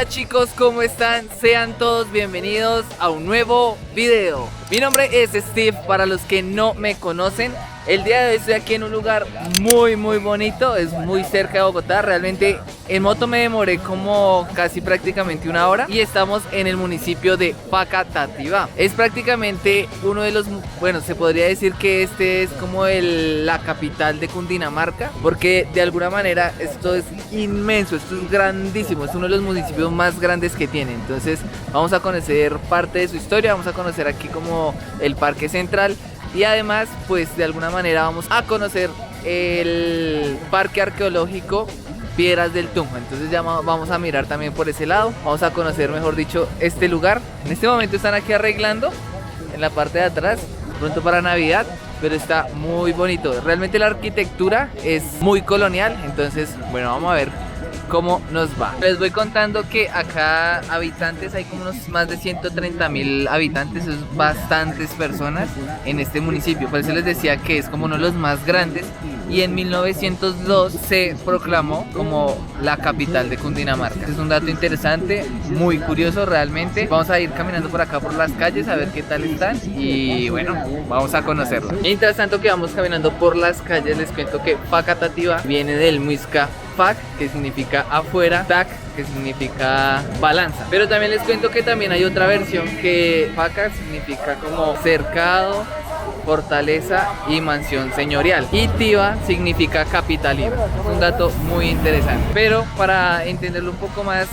Hola chicos, ¿cómo están? Sean todos bienvenidos a un nuevo video. Mi nombre es Steve, para los que no me conocen. El día de hoy estoy aquí en un lugar muy bonito, es muy cerca de Bogotá. Realmente en moto me demoré como casi prácticamente una hora. Y estamos en el municipio de Facatativá. Es prácticamente uno de los, bueno, se podría decir que este es como la capital de Cundinamarca, porque de alguna manera esto es inmenso, esto es grandísimo, es uno de los municipios más grandes que tiene. Entonces vamos a conocer parte de su historia, vamos a conocer aquí como el Parque Central. Y además, pues de alguna manera vamos a conocer el Parque Arqueológico Piedras del Tunjo. Entonces ya vamos a mirar también por ese lado. Vamos a conocer, mejor dicho, este lugar. En este momento están aquí arreglando en la parte de atrás, pronto para Navidad, pero está muy bonito. Realmente la arquitectura es muy colonial. Entonces, bueno, vamos a ver cómo nos va. Les voy contando que acá habitantes hay como unos más de 130.000 habitantes, es bastantes personas en este municipio. Por eso les decía que es como uno de los más grandes, y en 1902 se proclamó como la capital de Cundinamarca. Es un dato interesante, muy curioso realmente. Vamos a ir caminando por acá por las calles a ver qué tal están y bueno, vamos a conocerla. Mientras tanto que vamos caminando por las calles, les cuento que Facatativá viene del muisca Fac, que significa afuera, Tac, que significa balanza. Pero también les cuento que también hay otra versión, que Faca significa como cercado, fortaleza y mansión señorial, y Tiva significa capitalino. Es un dato muy interesante, pero para entenderlo un poco más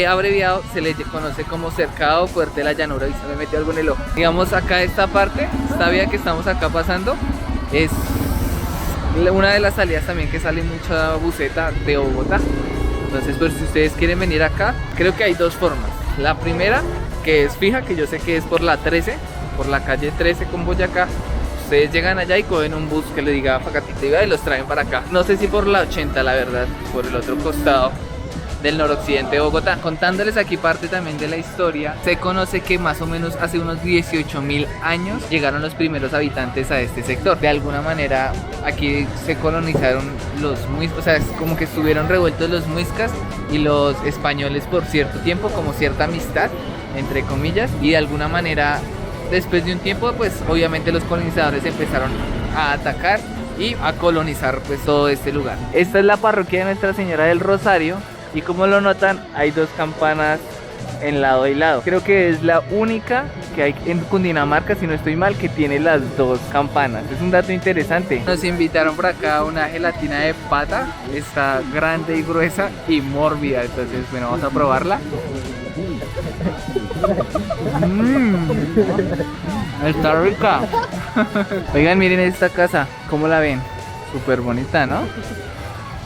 abreviado, se le conoce como cercado fuerte de la llanura. Y se me metió algo en el ojo. Digamos, acá esta parte, esta vía que estamos acá pasando, es una de las salidas también que sale mucha buseta de Bogotá. Entonces, pues si ustedes quieren venir acá, creo que hay dos formas. La primera, que es fija, que yo sé que es por la 13, por la calle 13 con Boyacá. Ustedes llegan allá y cogen un bus que le diga Facatativá y los traen para acá. No sé si por la 80, la verdad, por el otro costado del noroccidente de Bogotá. Contándoles aquí parte también de la historia, se conoce que más o menos hace unos 18.000 años llegaron los primeros habitantes a este sector. De alguna manera aquí se colonizaron los muiscas, o sea, es como que estuvieron revueltos los muiscas y los españoles por cierto tiempo, como cierta amistad entre comillas, y de alguna manera después de un tiempo pues obviamente los colonizadores empezaron a atacar y a colonizar pues todo este lugar. Esta es la parroquia de Nuestra Señora del Rosario. Y como lo notan, hay dos campanas en lado y lado. Creo que es la única que hay en Cundinamarca, si no estoy mal, que tiene las dos campanas. Es un dato interesante. Nos invitaron por acá a una gelatina de pata. Está grande y gruesa y mórbida. Entonces, bueno, vamos a probarla. Está rica. Oigan, miren esta casa. ¿Cómo la ven? Súper bonita, ¿no?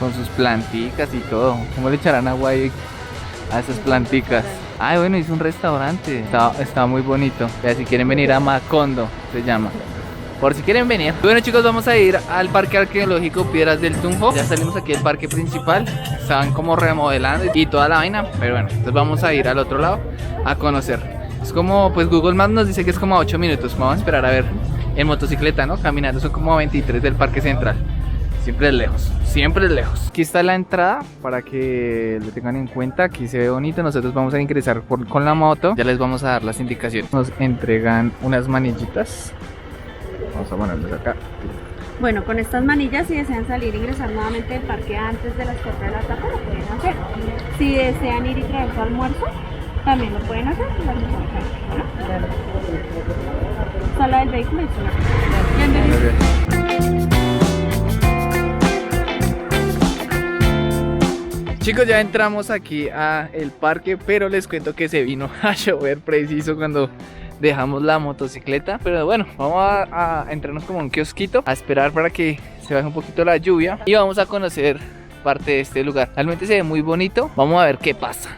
Con sus planticas y todo. ¿Cómo le echarán agua ahí a esas planticas? Ay, bueno, es un restaurante. Está muy bonito. Ya, si quieren venir a Macondo, se llama. Por si quieren venir. Bueno chicos, vamos a ir al Parque Arqueológico Piedras del Tunjo. Ya salimos aquí del parque principal. Estaban como remodelando y toda la vaina. Pero bueno, entonces vamos a ir al otro lado a conocer. Es como, pues Google Maps nos dice que es como a 8 minutos. Vamos a esperar a ver en motocicleta, ¿no? Caminando son como 23 del Parque Central. Siempre es lejos, siempre es lejos. Aquí está la entrada para que lo tengan en cuenta. Aquí se ve bonito. Nosotros vamos a ingresar con la moto. Ya les vamos a dar las indicaciones. Nos entregan unas manillitas. Vamos a ponerlas acá. Bueno, con estas manillas, si desean salir e ingresar nuevamente del parque antes de las 4 de la tarde, lo pueden hacer. Si desean ir y traer su almuerzo, también lo pueden hacer. ¿Bueno? Sala del vehículo y sala. Bienvenidos. Chicos, ya entramos aquí a el parque, pero les cuento que se vino a llover preciso cuando dejamos la motocicleta. Pero bueno, vamos a entrarnos como un kiosquito a esperar para que se baje un poquito la lluvia y vamos a conocer parte de este lugar. Realmente se ve muy bonito. Vamos a ver qué pasa.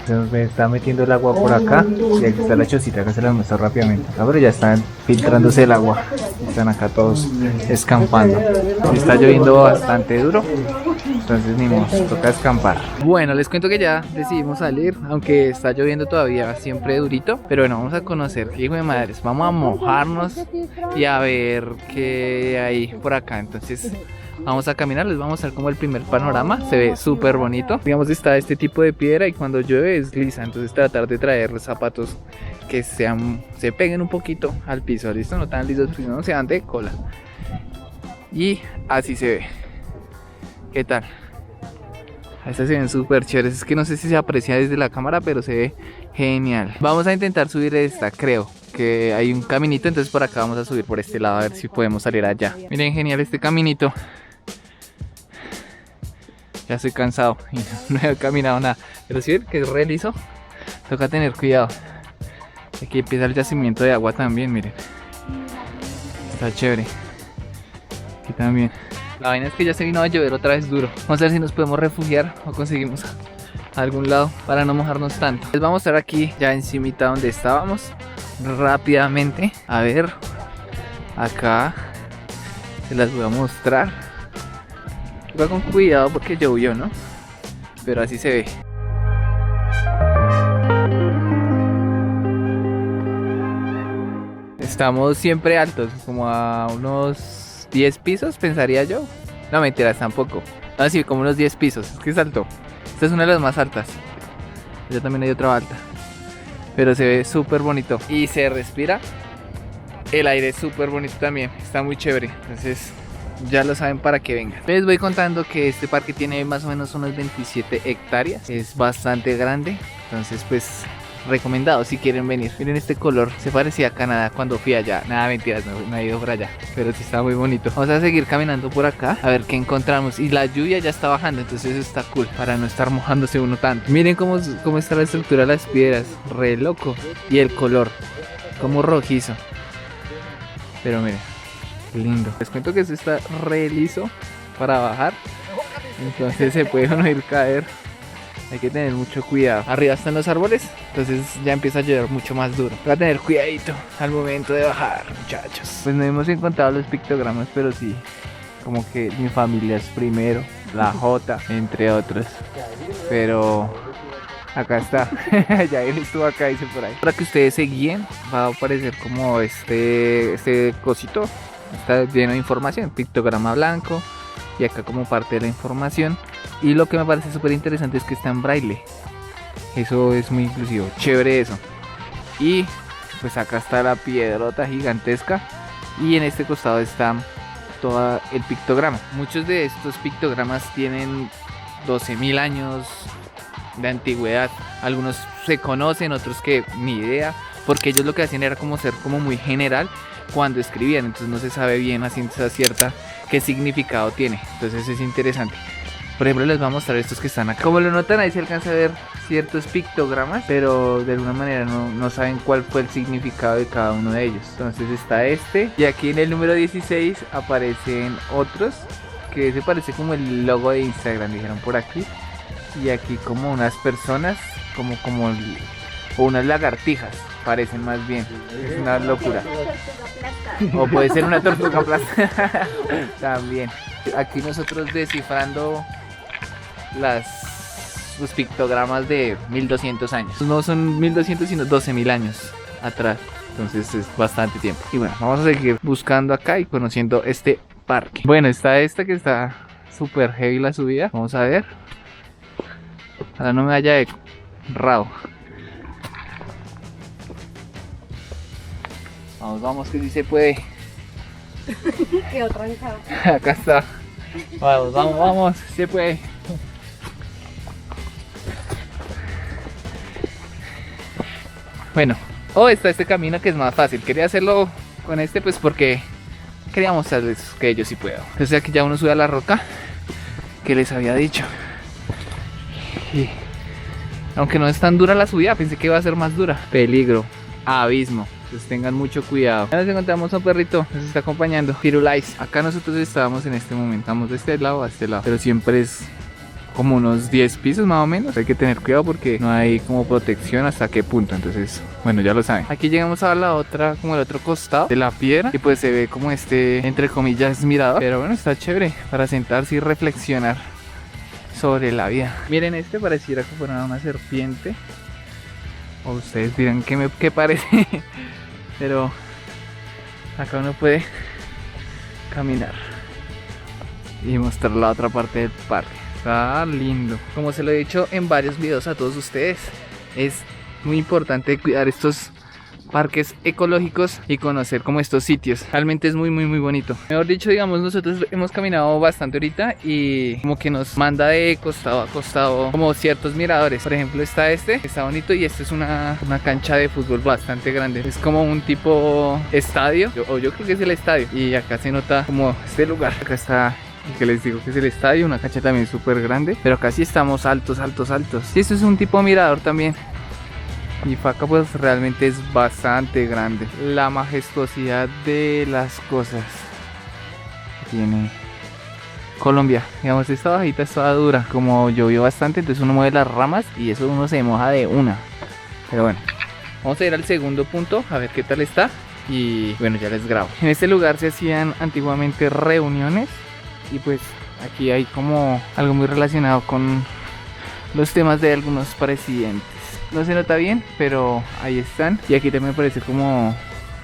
Se nos está metiendo el agua por acá y aquí está la chocita, acá se las muestro rápidamente. Ahora ya están filtrándose el agua, están acá todos escampando. Está lloviendo bastante duro, entonces ni modo, toca escampar. Bueno, les cuento que ya decidimos salir, aunque está lloviendo todavía, siempre durito. Pero bueno, vamos a conocer, hijo de madres, vamos a mojarnos y a ver qué hay por acá. Entonces Vamos a caminar, les vamos a mostrar como el primer panorama. Se ve súper bonito. Digamos, está este tipo de piedra y cuando llueve es lisa. Entonces tratar de traer zapatos que se peguen un poquito al piso, ¿listo? No tan lisos, porque no se dan de cola. Y así se ve. ¿Qué tal? Estas se ven súper chéveres. Es que no sé si se aprecia desde la cámara, pero se ve genial. Vamos a intentar subir esta, creo que hay un caminito, entonces por acá vamos a subir por este lado a ver si podemos salir allá. Miren, genial este caminito. Ya estoy cansado y no he caminado nada. Pero si ven que es re liso, toca tener cuidado. Aquí empieza el yacimiento de agua también, miren. Está chévere. Aquí también. La vaina es que ya se vino a llover otra vez duro. Vamos a ver si nos podemos refugiar o conseguimos a algún lado para no mojarnos tanto. Les vamos a estar aquí ya encimita donde estábamos. Rápidamente. A ver. Acá. Se las voy a mostrar. Va con cuidado porque llovió, ¿no? Pero así se ve. Estamos siempre altos, como a unos 10 pisos, pensaría yo. No, mentiras, tampoco. No, sí, como unos 10 pisos. Es que es alto. Esta es una de las más altas. Ya también hay otra alta. Pero se ve súper bonito. Y se respira. El aire es súper bonito también. Está muy chévere. Entonces ya lo saben para que vengan. Les voy contando que este parque tiene más o menos unos 27 hectáreas. Es bastante grande. Entonces pues recomendado si quieren venir. Miren este color, se parecía a Canadá cuando fui allá. Nada, mentiras, no he ido por allá, pero sí está muy bonito. Vamos a seguir caminando por acá a ver qué encontramos. Y la lluvia ya está bajando, entonces eso está cool para no estar mojándose uno tanto. Miren cómo está la estructura de las piedras, re loco. Y el color, como rojizo. Pero miren, lindo. Les cuento que esto está re liso para bajar, entonces se puede uno ir caer. Hay que tener mucho cuidado. Arriba están los árboles, entonces ya empieza a llover mucho más duro. Voy a tener cuidadito al momento de bajar, muchachos. Pues no hemos encontrado los pictogramas, pero sí, como que mi familia es primero, la J, entre otros. Pero acá está. Ya él estuvo acá, dice por ahí. Para que ustedes se guíen, va a aparecer como este cosito. Está lleno de información, pictograma blanco. Y acá como parte de la información. Y lo que me parece súper interesante es que está en braille. Eso es muy inclusivo, chévere eso. Y pues acá está la piedrota gigantesca. Y en este costado está todo el pictograma. Muchos de estos pictogramas tienen 12.000 años de antigüedad. Algunos se conocen, otros que ni idea. Porque ellos lo que hacían era como ser como muy general cuando escribían. Entonces no se sabe bien a ciencia cierta qué significado tiene. Entonces es interesante. Por ejemplo, les voy a mostrar estos que están acá. Como lo notan, ahí se alcanza a ver ciertos pictogramas, pero de alguna manera no saben cuál fue el significado de cada uno de ellos. Entonces está este, y aquí en el número 16 aparecen otros, que se parece como el logo de Instagram, dijeron por aquí. Y aquí como unas personas, o unas lagartijas, parecen más bien. Es una locura. O puede ser una tortuga plástica. También. Aquí nosotros descifrando los pictogramas de 1200 años. No son 1200 sino 12.000 años atrás. Entonces es bastante tiempo. Y bueno, vamos a seguir buscando acá y conociendo este parque. Bueno, está esta que está súper heavy la subida. Vamos a ver. Ahora no me vaya errado. Vamos que sí se puede. Quedó trancado. Acá está. Vamos, se puede. Bueno, está este camino que es más fácil. Quería hacerlo con este pues porque quería mostrarles que yo sí puedo. Entonces aquí ya uno sube a la roca que les había dicho. Y aunque no es tan dura la subida, pensé que iba a ser más dura. Peligro, abismo. Entonces tengan mucho cuidado. Ya nos encontramos a un perrito, nos está acompañando, Firulais. Acá nosotros estábamos en este momento, estamos de este lado a este lado. Pero siempre es como unos 10 pisos más o menos. Hay que tener cuidado porque no hay como protección hasta qué punto. Entonces, bueno, ya lo saben. Aquí llegamos a la otra, como el otro costado de la piedra. Y pues se ve como entre comillas, mirador. Pero bueno, está chévere para sentarse y reflexionar sobre la vida. Miren, pareciera que fuera una serpiente. O ustedes dirán qué parece. Pero acá uno puede caminar y mostrar la otra parte del parque. Está lindo. Como se lo he dicho en varios videos a todos ustedes, es muy importante cuidar estos parques ecológicos y conocer como estos sitios. Realmente es muy bonito. Mejor dicho, digamos, nosotros hemos caminado bastante ahorita y como que nos manda de costado a costado como ciertos miradores. Por ejemplo, está este, que está bonito, y este es una cancha de fútbol bastante grande. Es como un tipo estadio, o yo creo que es el estadio, y acá se nota como este lugar. Acá está el que les digo que es el estadio, una cancha también súper grande, pero acá sí estamos altos. Y esto es un tipo mirador también. Y Faca pues realmente es bastante grande. La majestuosidad de las cosas que tiene Colombia. Digamos, esta bajita es toda dura. Como llovió bastante, entonces uno mueve las ramas y eso uno se moja de una. Pero bueno, vamos a ir al segundo punto a ver qué tal está. Y bueno, ya les grabo. En este lugar se hacían antiguamente reuniones. Y pues aquí hay como algo muy relacionado con los temas de algunos presidentes. No se nota bien, pero ahí están. Y aquí también aparece como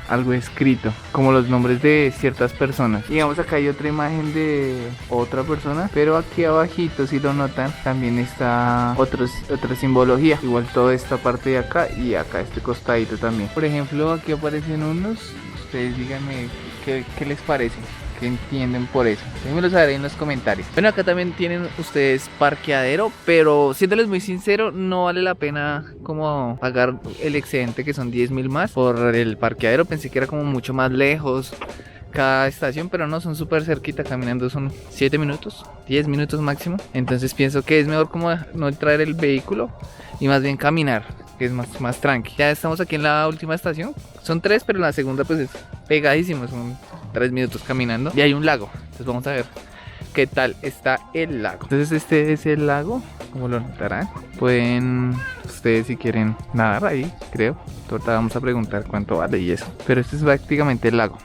algo escrito, como los nombres de ciertas personas. Digamos, acá hay otra imagen de otra persona, pero aquí abajito, si lo notan, también está otra simbología. Igual toda esta parte de acá y acá este costadito también. Por ejemplo, aquí aparecen unos. Ustedes díganme qué les parece, qué entienden por eso. Déjenmelo saber en los comentarios. Bueno, acá también tienen ustedes parqueadero, pero siéndoles muy sincero, no vale la pena como pagar el excedente, que son 10.000 más por el parqueadero. Pensé que era como mucho más lejos cada estación, pero no, son súper cerquita. Caminando son 7 minutos, 10 minutos máximo. Entonces pienso que es mejor como no traer el vehículo y más bien caminar, que es más tranqui. Ya estamos aquí en la última estación. Son 3, pero la segunda pues es pegadísimo, son 3 minutos caminando. Y hay un lago, entonces vamos a ver qué tal está el lago. Entonces este es el lago, como lo notarán. Pueden ustedes, si quieren, nadar ahí, creo. Ahorita vamos a preguntar cuánto vale y eso. Pero este es prácticamente el lago.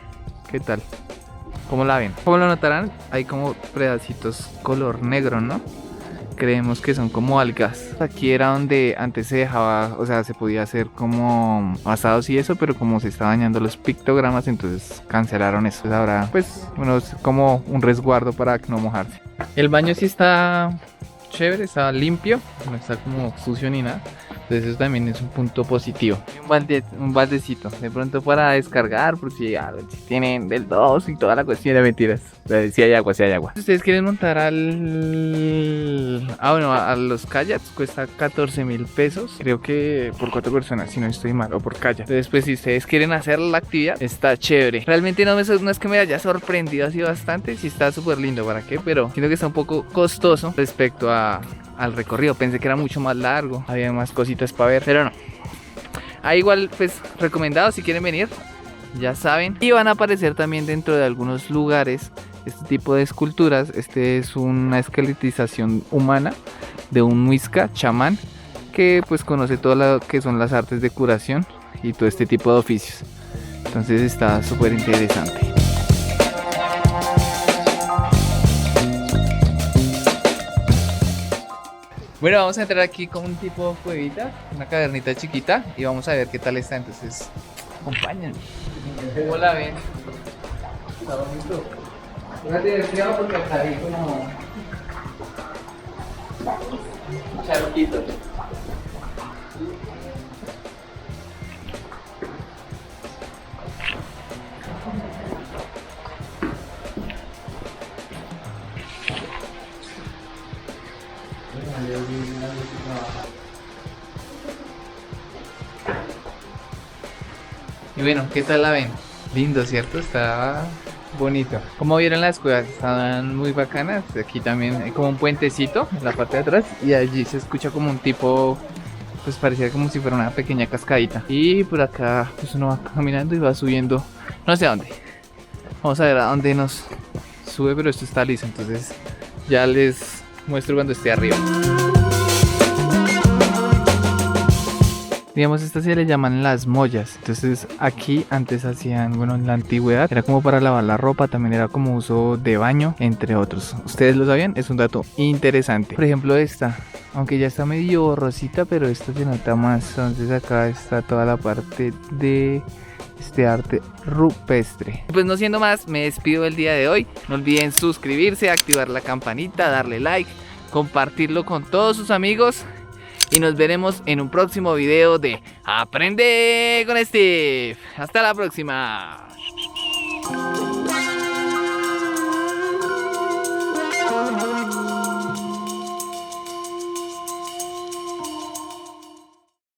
¿Qué tal? ¿Cómo la ven? Como lo notarán, hay como pedacitos color negro, ¿no? Creemos que son como algas. Aquí era donde antes se dejaba, o sea, se podía hacer como asados y eso, pero como se estaban dañando los pictogramas, entonces cancelaron eso. Entonces ahora, pues, bueno, es como un resguardo para no mojarse. El baño sí está chévere, está limpio, no está como sucio ni nada. Entonces eso también es un punto positivo. Un baldecito, de pronto para descargar, por si tienen del 2 y toda la cuestión de mentiras. Si hay agua, si hay agua. Si ustedes quieren montar a los kayaks, cuesta 14.000 pesos. Creo que por 4 personas, si no estoy mal, o por kayak. Entonces pues si ustedes quieren hacer la actividad, está chévere. Realmente no es que me haya sorprendido así bastante, sí está súper lindo, ¿para qué? Pero siento que está un poco costoso respecto al recorrido. Pensé que era mucho más largo, había más cositas para ver, pero no. Ahí igual pues recomendado si quieren venir, ya saben. Y van a aparecer también dentro de algunos lugares este tipo de esculturas. Este es una esqueletización humana de un muisca chamán que pues conoce todo lo que son las artes de curación y todo este tipo de oficios. Entonces está súper interesante. Bueno, vamos a entrar aquí con un tipo cuevita, una cavernita chiquita, y vamos a ver qué tal está. Entonces, acompáñenme. ¿Cómo la ven? Está bonito. Fíjate, cuidado porque acá hay como charquitos. Y bueno, ¿qué tal la ven? Lindo, ¿cierto? Está bonito. Como vieron, las cuevas estaban muy bacanas. Aquí también hay como un puentecito en la parte de atrás y allí se escucha como un tipo, pues parecía como si fuera una pequeña cascadita. Y por acá pues uno va caminando y va subiendo, no sé a dónde. Vamos a ver a dónde nos sube, pero esto está liso, entonces ya les muestro cuando esté arriba. Digamos, estas se le llaman las mollas. Entonces aquí antes hacían, bueno, en la antigüedad era como para lavar la ropa, también era como uso de baño, entre otros. ¿Ustedes lo sabían? Es un dato interesante. Por ejemplo, esta, aunque ya está medio rosita, pero esta se nota más. Entonces acá está toda la parte de este arte rupestre. Pues no siendo más, me despido el día de hoy. No olviden suscribirse, activar la campanita, darle like, compartirlo con todos sus amigos. Y nos veremos en un próximo video de Aprende con Steve. Hasta la próxima.